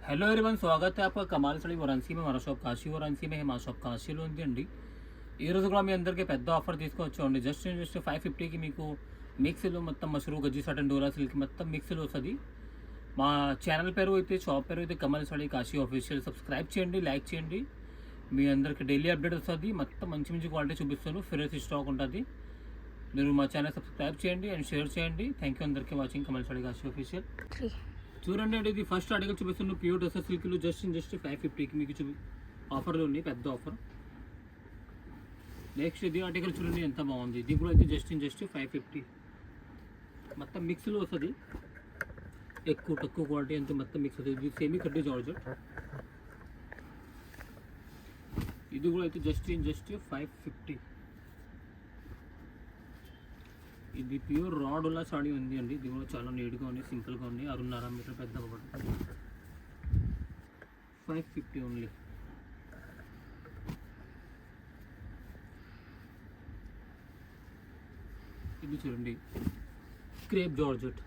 Hello everyone, स्वागत है आपका कमाल साड़ी वाराणसी में। हमारा शॉप काशी वाराणसी में है। మా షాప్ కాశీలో ఉంది అండి. ఈరోజు కూడా మీ అందరికీ పెద్ద ఆఫర్ తీసుకొచ్చామండి. జస్ట్ 550కి మీకు మిక్స్లో మొత్తం మష్రూ గజ్జి సాటన్ డోలా సిల్క్ మొత్తం మిక్స్లో వస్తుంది. మా ఛానల్ పేరు అయితే షాప్ పేరు అయితే కమల్ సాడీ కాశీ ఆఫీషియల్. సబ్స్క్రైబ్ చేయండి, లైక్ చేయండి. మీ అందరికీ డైలీ అప్డేట్ వస్తుంది. మొత్తం మంచి మంచి క్వాలిటీ చూపిస్తాను. ఫ్రెష్ స్టాక్ ఉంటుంది. మీరు మా ఛానల్ సబ్స్క్రైబ్ చేయండి అండ్ షేర్ చేయండి. థ్యాంక్ యూ అందరికీ వాచింగ్ కమల్ సాడీ కాశీ ఆఫీషియల్. చూడండి అండి, ఇది ఫస్ట్ ఆర్టికల్ చూపిస్తున్నాను. ప్యూర్ డ్రెస్సెస్ సిల్క్లు జస్ట్ 550కి మీకు ఆఫర్లు ఉన్నాయి, పెద్ద ఆఫర్. నెక్స్ట్ ఇది ఆర్టికల్ చూడండి ఎంత బాగుంది. ఇది కూడా అయితే జస్ట్ 550 మొత్తం మిక్స్లో వస్తుంది. ఎక్కువ తక్కువ క్వాలిటీ అంతా మొత్తం మిక్స్ అవుతుంది. ఇది సెమీ కడ్డీ జార్జెట్. ఇది కూడా అయితే జస్ట్ 550. ఇది ప్యూర్ రాడులా సాడీ ఉంది అండి. ఇది కూడా చాలా నీట్గా ఉంది, సింపుల్గా ఉంది. 6.5 మీటర్ పెద్ద ఒకటి 550 ఓన్లీ. ఇది చూడండి క్రేప్ జార్జెట్.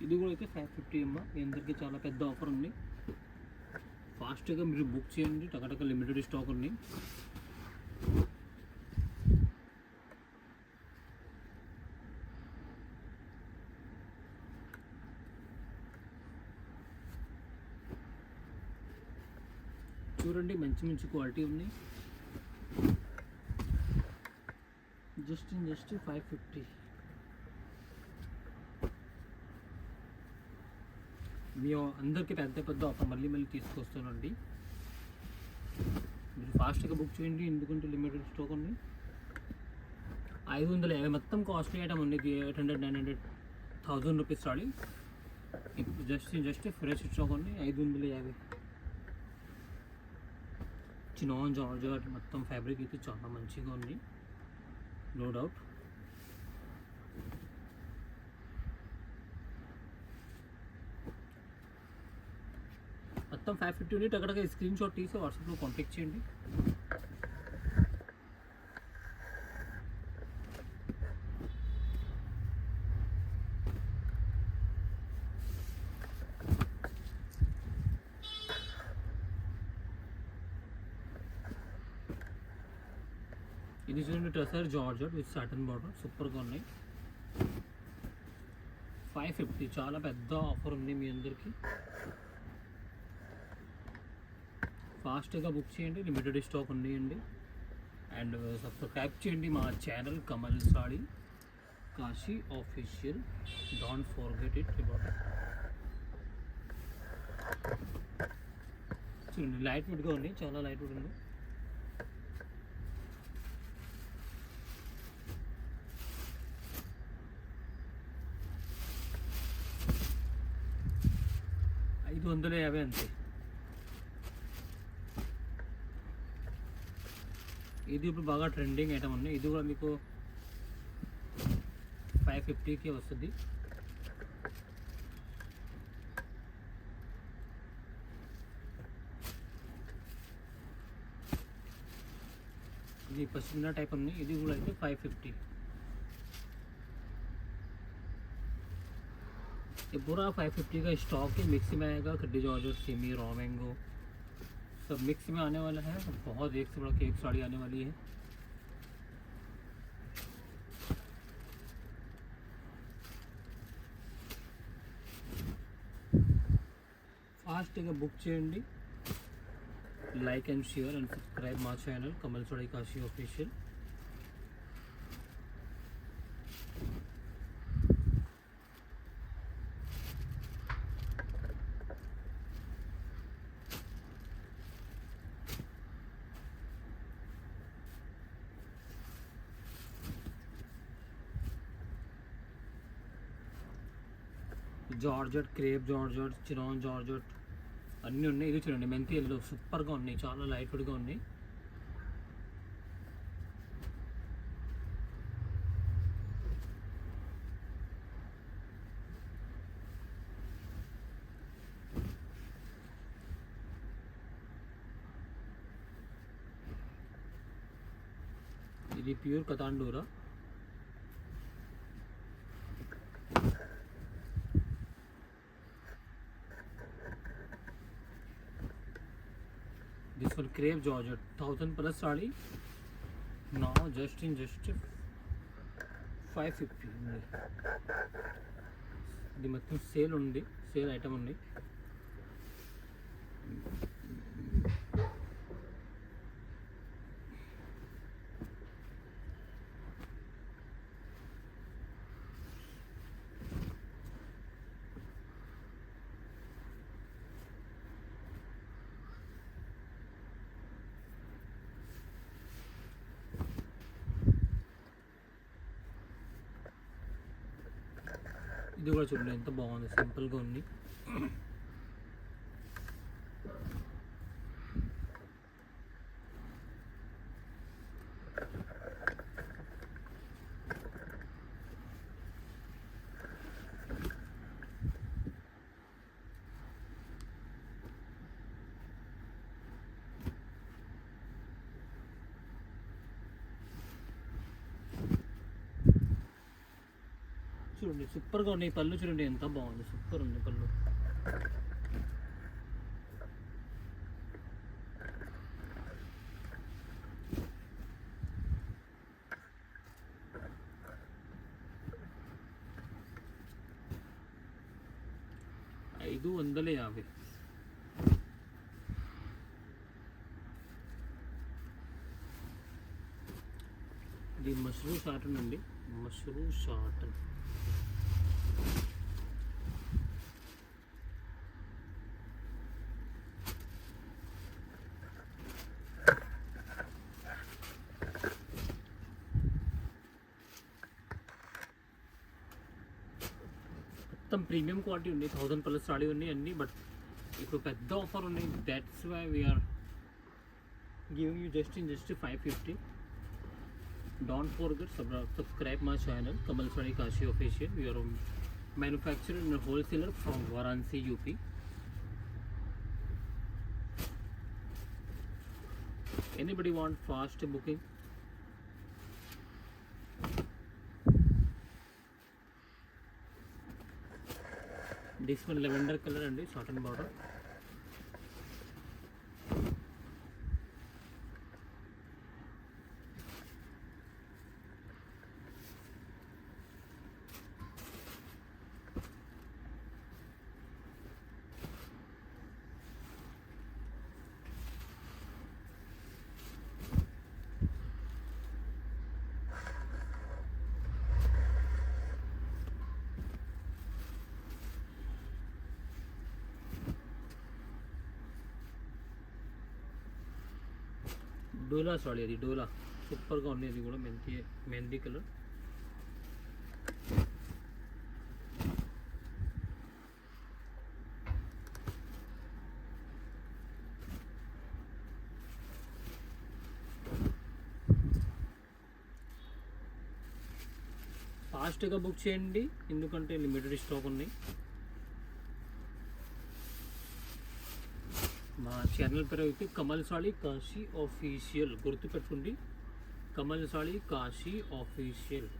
ఇది కూడా అయితే 550 అమ్మ. మీ అందరికీ చాలా పెద్ద ఆఫర్ ఉంది. ఫాస్ట్గా మీరు బుక్ చేయండి, టకటక లిమిటెడ్ స్టాక్ ఉంది. చూడండి మంచి మంచి క్వాలిటీ ఉన్నాయి. జస్ట్ 550. మీ అందరికీ పెద్ద పెద్ద ఆఫర్ మళ్ళీ తీసుకొస్తానండి. మీరు ఫాస్ట్గా బుక్ చేయండి, ఎందుకంటే లిమిటెడ్ స్టాక్ ఉంది. 550 మొత్తం కాస్ట్లీ ఐటమ్ ఉంది. 800, 900, 1000 రూపీస్ సాడీ. ఇప్పుడు జస్ట్ ఫ్రెష్ స్టాక్ ఉంది. 550. చినాన్ జార్జెట్ మొత్తం ఫ్యాబ్రిక్ అయితే చాలా మంచిగా ఉంది, నో డౌట్. మొత్తం 550 యూనిట్. అక్కడ స్క్రీన్ షాట్ తీసి వాట్సాప్లో కాంటాక్ట్ చేయండి. ఇది చూడండి ట్రెసర్ జార్జెట్ విత్ సాటన్ బార్డర్, సూపర్గా ఉన్నాయి. 550 చాలా పెద్ద ఆఫర్ ఉంది మీ అందరికీ. ఫాస్ట్గా బుక్ చేయండి, లిమిటెడ్ స్టాక్ ఉన్నాయండి. అండ్ సబ్స్క్రైబ్ చేయండి మా channel Kamal sari Kashi official. Don't forget it about it. చూడండి లైట్ వెయిట్గా ఉన్నాయి, చాలా లైట్ వెయిట్ ఉంది. $550 అంతే. ఇది ఇప్పుడు బాగా ట్రెండింగ్ ఐటమ్ ఉంది. ఇది కూడా మీకు 550కి వస్తుంది. ఇది పశ్చిమ టైప్ ఉంది. ఇది కూడా అయితే 550. ये पूरा 550 का स्टॉक है. मिक्स में आएगा कड्डी जॉर्जेट, सेमी, रॉ मैंगो सब मिक्स में आने वाला है. बहुत एक से बड़ा केक साड़ी आने वाली है. ఫాస్ట్గా బుక్ చేయండి, like and share and subscribe మా channel Kamal sari Kashi official. Georgette, crepe georgette, chiffon georgette అన్నీ ఉన్నాయి. ఇది చూడండి మెంతి ఎల్లో, సూపర్గా ఉన్నాయి, చాలా లైట్ వెయిట్గా ఉన్నాయి. ఇది ప్యూర్ కతాండూరా. This one crepe georgette 1000+ sari నా జస్ట్ 550 ఉంది. ఇది మొత్తం సేల్ ఉంది, సేల్ ఐటమ్ ఉంది. ఇది కూడా చూడండి ఎంత బాగుంది, సింపుల్గా ఉంది. చూడండి సూపర్గా ఉన్నాయి పళ్ళు, చూడండి ఎంత బాగుంది, సూపర్ ఉంది పళ్ళు. $550. ఇది మష్రూమ్ షార్టన్ అండి, మష్రూమ్ షార్టన్. మొత్తం ప్రీమియం క్వాలిటీ ఉంది, 1000+ సాడీ ఉన్నాయి అన్నీ. బట్ ఇప్పుడు పెద్ద ఆఫర్ ఉన్నాయి, that's why we're giving you just 550. Don't forget subscribe my channel Kamal Sari Kashi Official. We are a manufacturer and a wholesaler from Varanasi, UP. Anybody want fast booking? This one lavender color and satin border. Dola sorry, అది డోలా సూపర్గా ఉంది. అది కూడా mehndi colour. ఫాస్ట్గా book చేయండి, ఎందుకంటే limited stock ఉన్నాయి. మా ఛానల్ పేరు అయితే కమల్ సాలి కాశీ ఆఫీషియల్, గుర్తుపెట్టుకోండి, కమల్ సాలి కాశీ ఆఫీషియల్.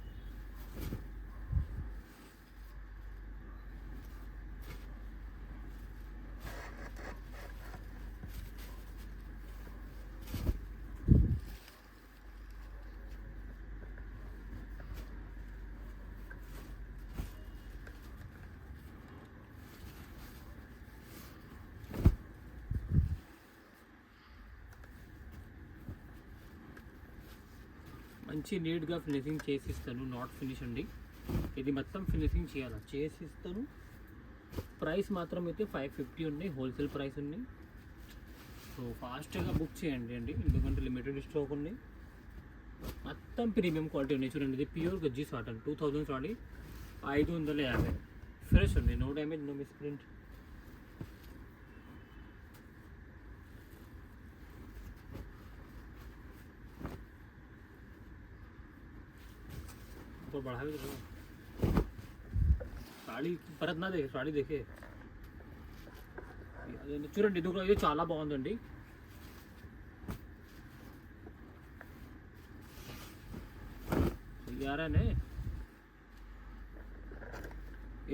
మంచి నీట్గా ఫినిషింగ్ చేసిస్తాను, నాట్ ఫినిష్ అండి. ఇది మొత్తం ఫినిషింగ్ చేసిస్తాను. ప్రైస్ మాత్రం అయితే 550 ఉన్నాయి, హోల్సేల్ ప్రైస్ ఉన్నాయి. సో ఫాస్ట్గా బుక్ చేయండి అండి, ఎందుకంటే లిమిటెడ్ స్టాక్ ఉన్నాయి. మొత్తం ప్రీమియం క్వాలిటీ ఉన్నాయి. చూడండి, ఇది ప్యూర్ గజ్జి సాటన్ 2000 సాడీ 550 ఫ్రెష్ ఉంది, నో డ్యామేజ్, నో మిస్ప్రింట్. तो बढ़ा भी दो సాడీ పరత్ నా దేఖే, సాడీ దేఖే. చూడండి, ఇది కూడా, ఇది చాలా బాగుందండి. याराने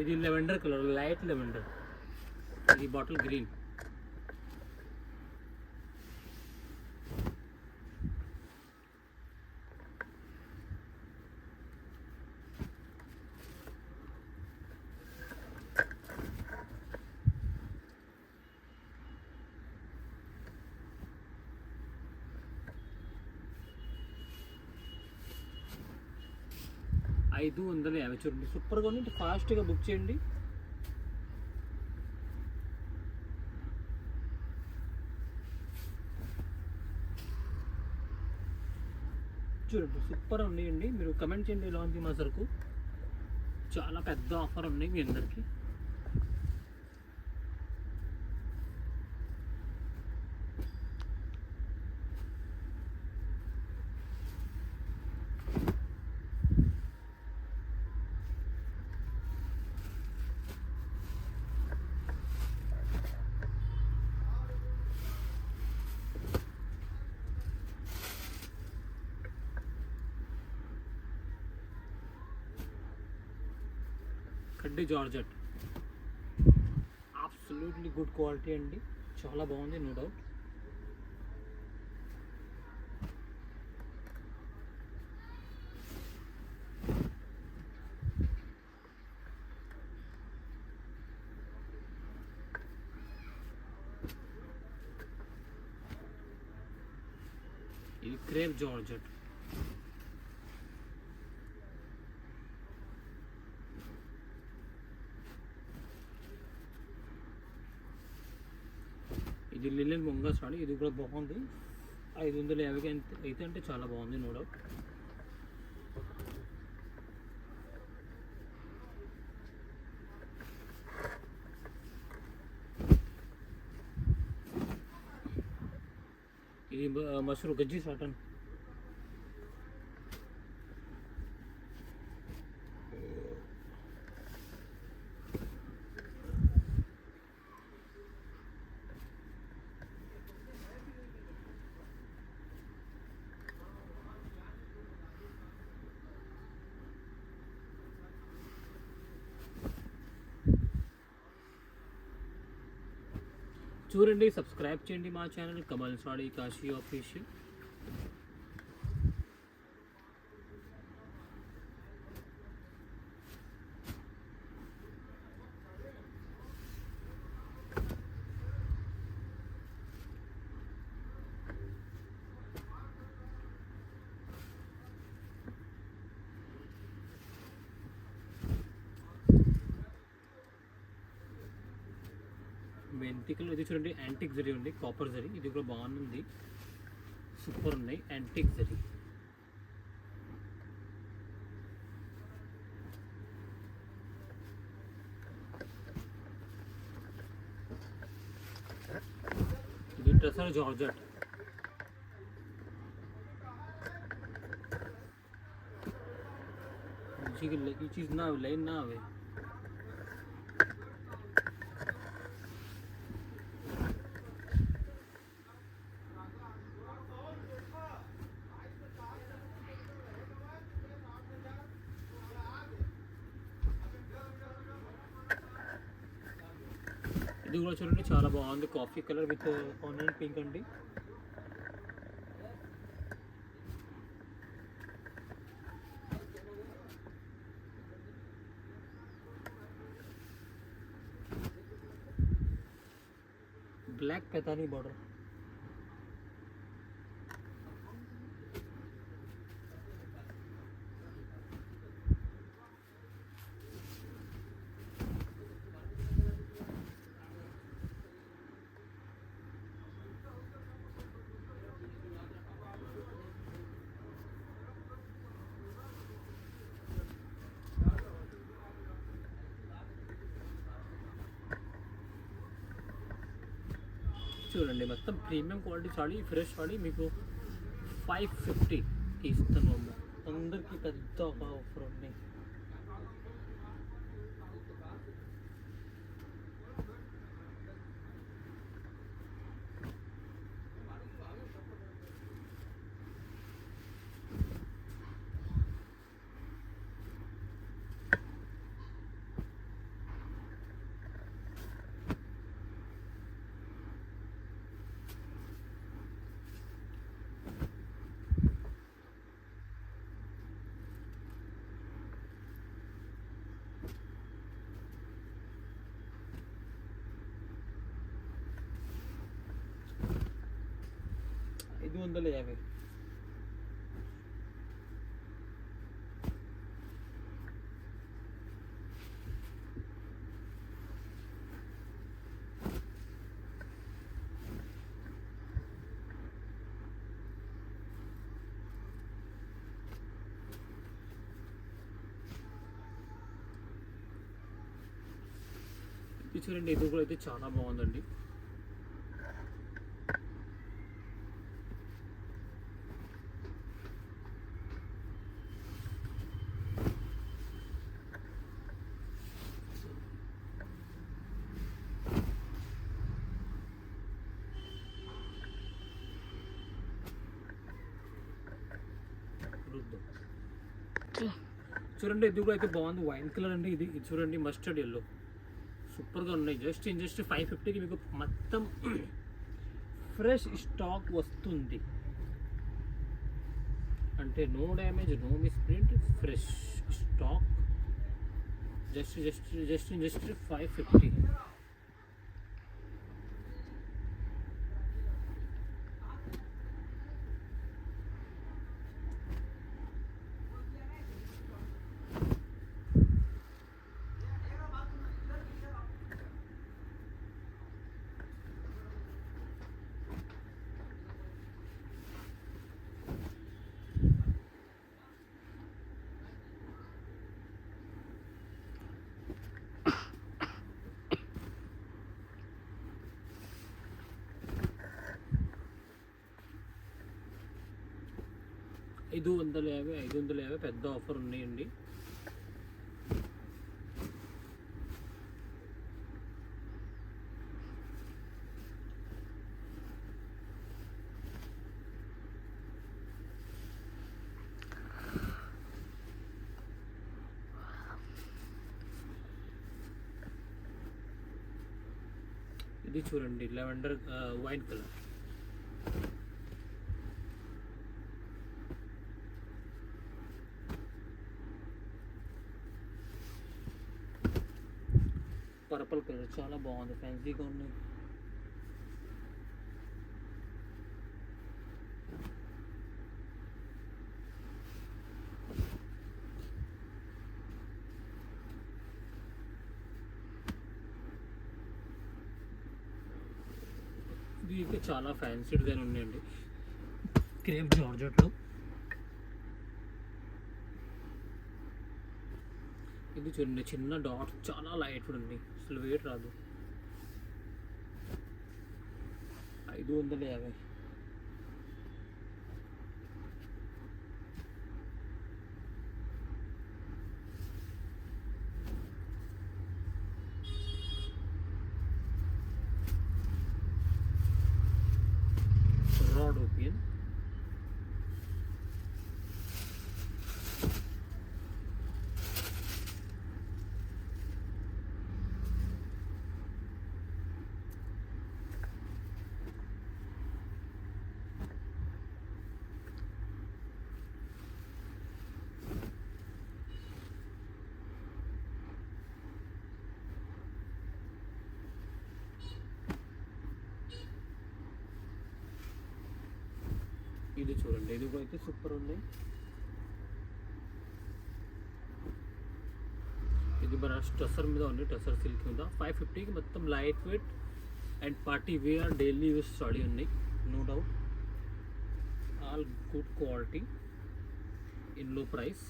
ఇది లెవెండర్ కలర్, లైట్ లెవెండర్, ఇది బాటిల్ గ్రీన్. 550 చూడండి, సూపర్గా ఉంది. ఫాస్ట్గా బుక్ చేయండి. చూడండి సూపర్ ఉన్నాయండి. మీరు కమెంట్ చేయండి ఎలా ఉంది మా సరుకు. చాలా పెద్ద ఆఫర్ ఉన్నాయి మీ అందరికీ. కడ్డీ జార్జెట్ అబ్సల్యూట్లీ గుడ్ క్వాలిటీ అండి, చాలా బాగుంది, నో డౌట్. ఇది క్రేప్ జార్జెట్. ఇది లిలెన్ ముంగా సారీ, ఇది కూడా బాగుంది. 550 అయితే అంటే చాలా బాగుంది, నో డౌట్. ఇది మష్రూ గజ్జి సాటన్. చూడండి, సబ్స్క్రైబ్ చేయండి మా ఛానల్ కమల్ సాడీ కాశీ ఆఫీషియల్. మెంతికలు ఇది చూడండి, యాంటిక్ జరీ ఉంది, కాపర్ జరీ. ఇది కూడా బాగుంది, సూపర్ ఉన్నాయి, యాంటిక్ జరీ. ఇది ట్రెసర్ జార్జెట్. ये चीज़ ना लाइन ना आवे. ఇది కూడా చూడండి చాలా బాగుంది, coffee colour with onion pink అండి. Black Paithani border. చూడండి మొత్తం premium quality sari, fresh sari మీకు 550 ఇస్తున్నాము. అందరికీ పెద్ద ఆఫర్ ఉంది. ఇది 150. ఇది చూడండి, ఇది కూడా అయితే చాలా బాగుందండి. చూడండి, ఇది కూడా అయితే బాగుంది. వైన్ కలర్ అండి. ఇది చూడండి, మస్టర్డ్ ఎల్లో సూపర్గా ఉన్నాయి. జస్ట్ 550కి మీకు మొత్తం ఫ్రెష్ స్టాక్ వస్తుంది. అంటే no damage, no misprint, fresh stock. Just 550. ఐదు వందల యాభై పెద్ద ఆఫర్ ఉన్నాయండి. ఇది చూడండి, lavender wine colour. Purple colour చాలా బాగుంది, ఫ్యాన్సీగా ఉన్నాయి. ఇది అయితే చాలా ఫ్యాన్సీ డిజైన్ ఉన్నాయండి, క్రేప్ జార్జెట్లో. ఇది చూడండి, చిన్న డాట్, చాలా లైట్ ఉంది, అసలు వెయిట్ రాదు. 550. రాడ్ ఓపియన్. ఇది చూడండి, ఇది కూడా అయితే సూపర్ ఉంది. ఇది మన టసర్ మీద ఉంది, టసర్ సిల్క్ మీద. 550కి మొత్తం light weight and party wear daily use sari ఉన్నాయి, no doubt. All good quality in low price.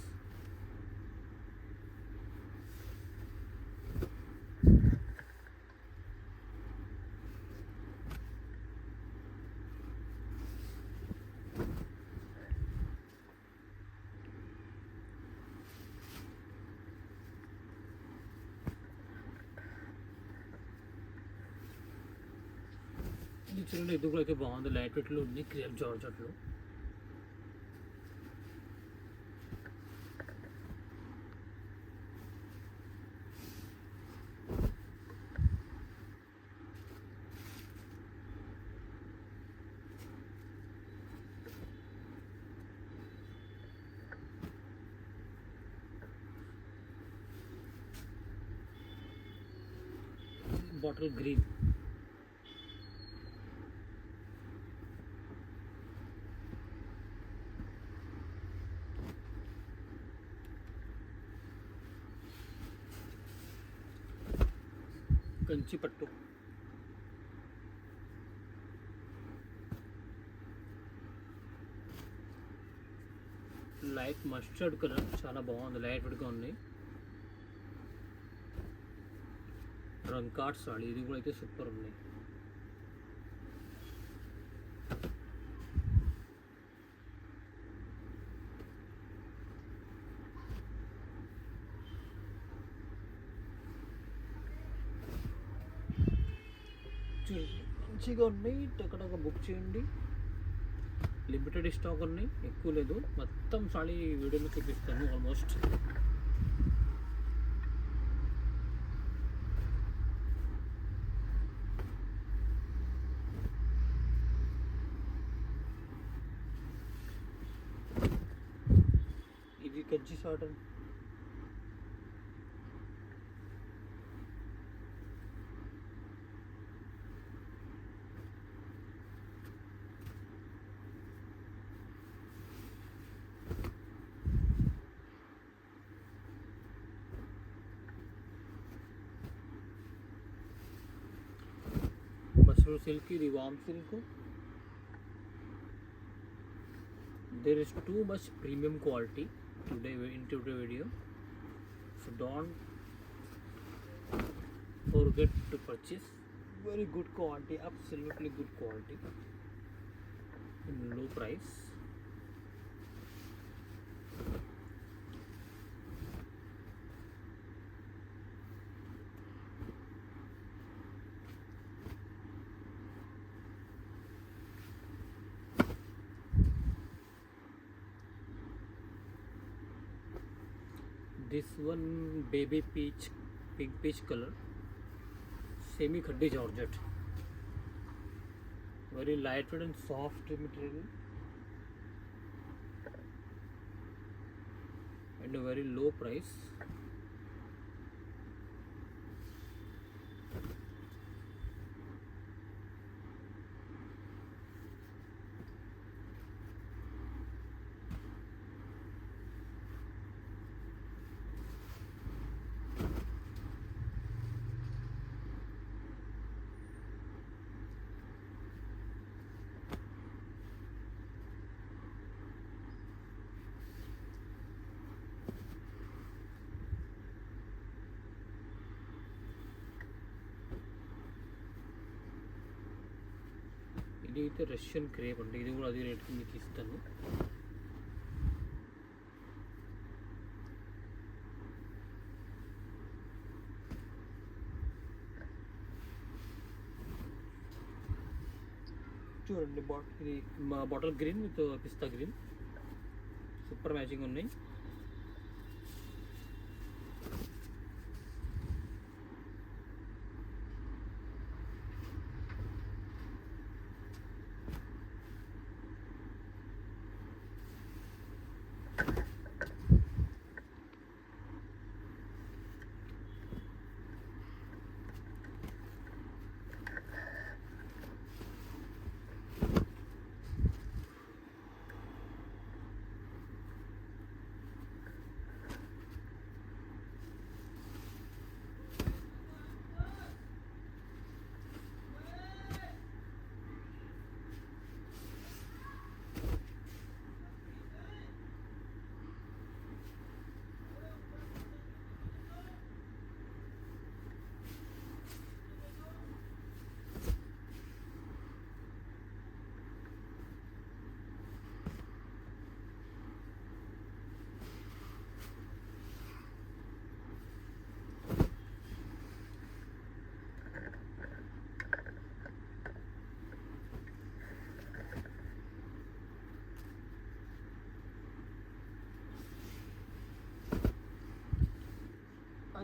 ఇది చూడండి, ఇది కూడా అయితే బాగుంది, లైట్ వెయిట్లో ఉంది, క్రేప్ జార్జెట్లో. Bottle green. కంచి పట్టు. లైట్ మస్టర్డ్ కలర్ చాలా బాగుంది, లైట్ వెయిట్గా ఉంది. రంకాట్ సాడీ, ఇది కూడా అయితే సూపర్ ఉంది. చూడండి మంచిగా ఉన్నాయి, టక్కడక్క బుక్ చేయండి. లిమిటెడ్ స్టాక్ ఉన్నాయి, ఎక్కువ లేదు. మొత్తం సాడీ వీడియోలో చూపిస్తాను ఆల్మోస్ట్. ఇది కజ్జి సాటన్, మస్రూమ్ సిల్క్, ఇది వామ్ silk. There is too much premium quality today in today's video, so don't forget to purchase. Very good quality, absolutely good quality in low price. This one baby peach, pink peach color, semi khaddi georgette, very lightweight and soft material, and a very low price. ఇది అయితే Russian crepe అండి, ఇది కూడా అదే రేట్కి మీకు ఇస్తాను. చూడండి ఇది bottle green with pista green, super matching ఉన్నాయి.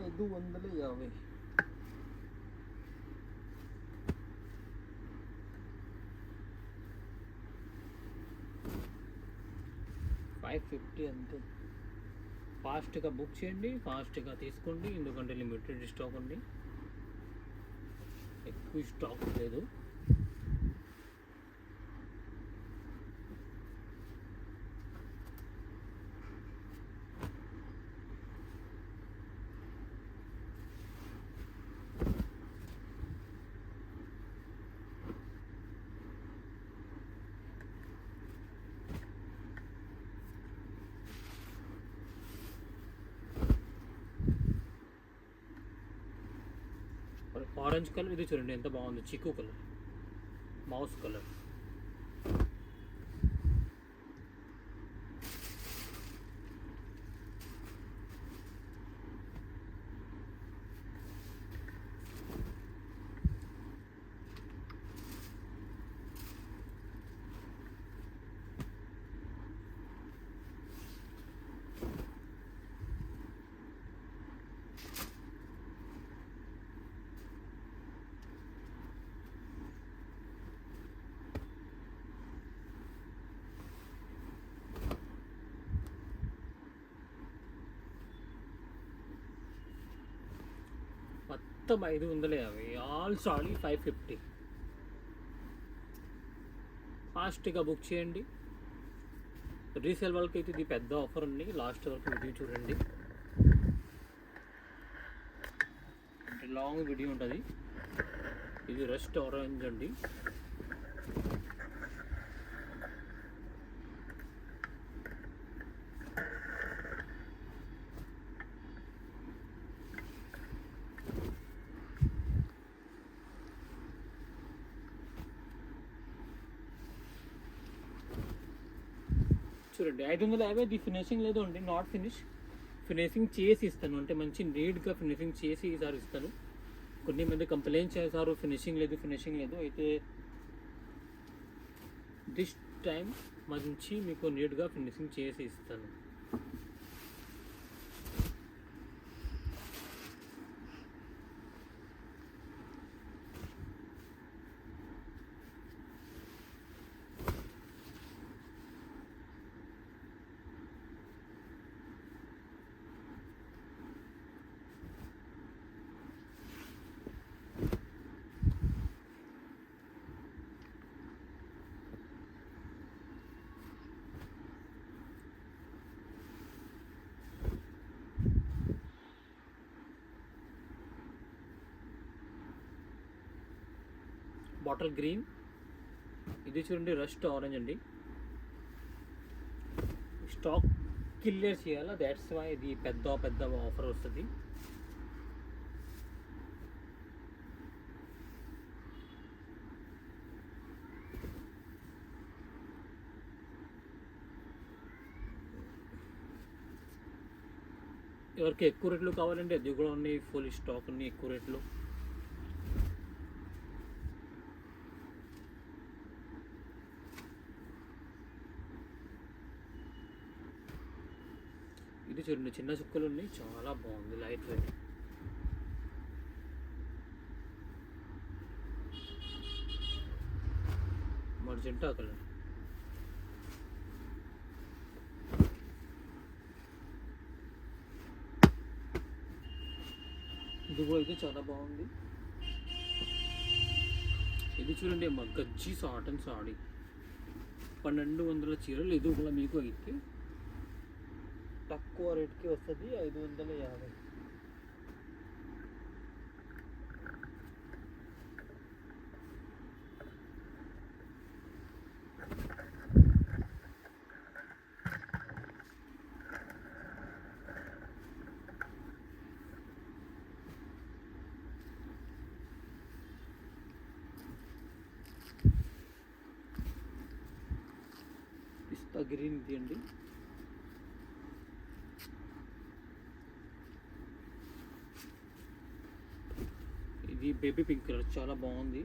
ఐదు వందల యాభై. $550 అంతే. ఫాస్ట్గా బుక్ చేయండి, ఫాస్ట్గా తీసుకోండి, ఎందుకంటే లిమిటెడ్ స్టాక్ ఉంది, ఎక్కువ స్టాక్ లేదు. ఆరెంజ్ కలర్, ఇది చూడండి ఎంత బాగుంది, చిక్కు కలర్, మౌస్ కలర్. మొత్తం 550, ఆల్ సారీ 550. ఫాస్ట్గా బుక్ చేయండి. రీసేల్ వాళ్ళకి అయితే ఇది పెద్ద ఆఫర్ ఉంది, లాస్ట్ వరకు వీడియో చూడండి, లాంగ్ వీడియో ఉంటుంది. ఇది రస్ట్ ఆరెంజ్ అండి. చూడండి 550, ఇది ఫినిషింగ్ లేదు అండి, నాట్ ఫినిష్. ఫినిషింగ్ చేసి ఇస్తాను, అంటే మంచి నీట్గా ఫినిషింగ్ చేసి ఈసారి ఇస్తాను. కొన్ని మంది కంప్లైంట్ చేశారు ఫినిషింగ్ లేదు. అయితే దిస్ టైం మంచి మీకు నీట్గా ఫినిషింగ్ చేసి ఇస్తాను. బాటిల్ గ్రీన్, ఇది చూడండి రస్ట్ ఆరెంజ్ అండి. స్టాక్ క్లియర్ చేయాలా, దాట్స్ వై ఇది పెద్ద ఆఫర్ వస్తుంది. ఎవరికి ఎక్కువ రేట్లు కావాలంటే అది కూడా ఉన్నాయి, ఫుల్ స్టాక్ ఉన్నాయి ఎక్కువ రేట్లు. ఇది చూడండి చిన్న చుక్కలు ఉన్నాయి, చాలా బాగుంది, లైట్ వెయిట్. మర్జెంటా కలర్, ఇది కూడా అయితే చాలా బాగుంది. ఇది చూడండి గజ్జి కాటన్ సాడీ, 1200 చీరలు. ఇది కూడా మీకు అయితే తక్కువ రేట్కి వస్తుంది, 550. పిస్తా గ్రీన్ ఇది అండి. ఇది బేబీ పింక్ కలర్, చాలా బాగుంది.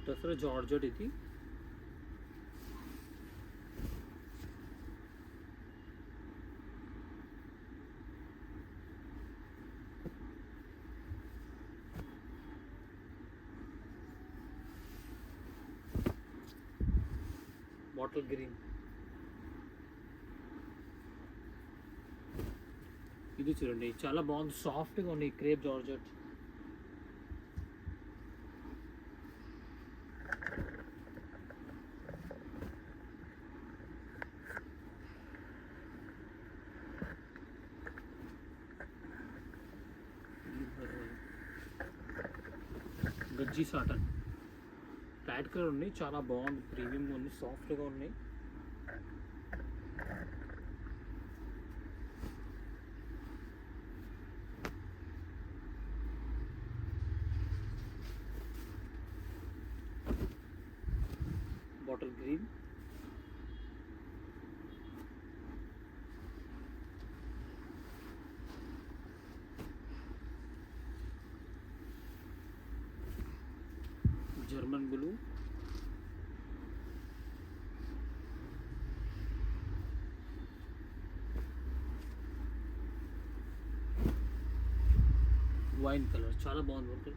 దసరా జార్జెట్ ఇది. బాటిల్ గ్రీన్, ఇది చూడండి చాలా బాగుంది, సాఫ్ట్గా ఉంది, క్రేప్ జార్జెట్. గజ్జి సాటన్, లైట్ కలర్ ఉన్నాయి, చాలా బాగుంది, ప్రీమియంగా ఉంది, సాఫ్ట్గా ఉన్నాయి. Water green, German blue, wine colour చాలా బాగుంది వర్క్.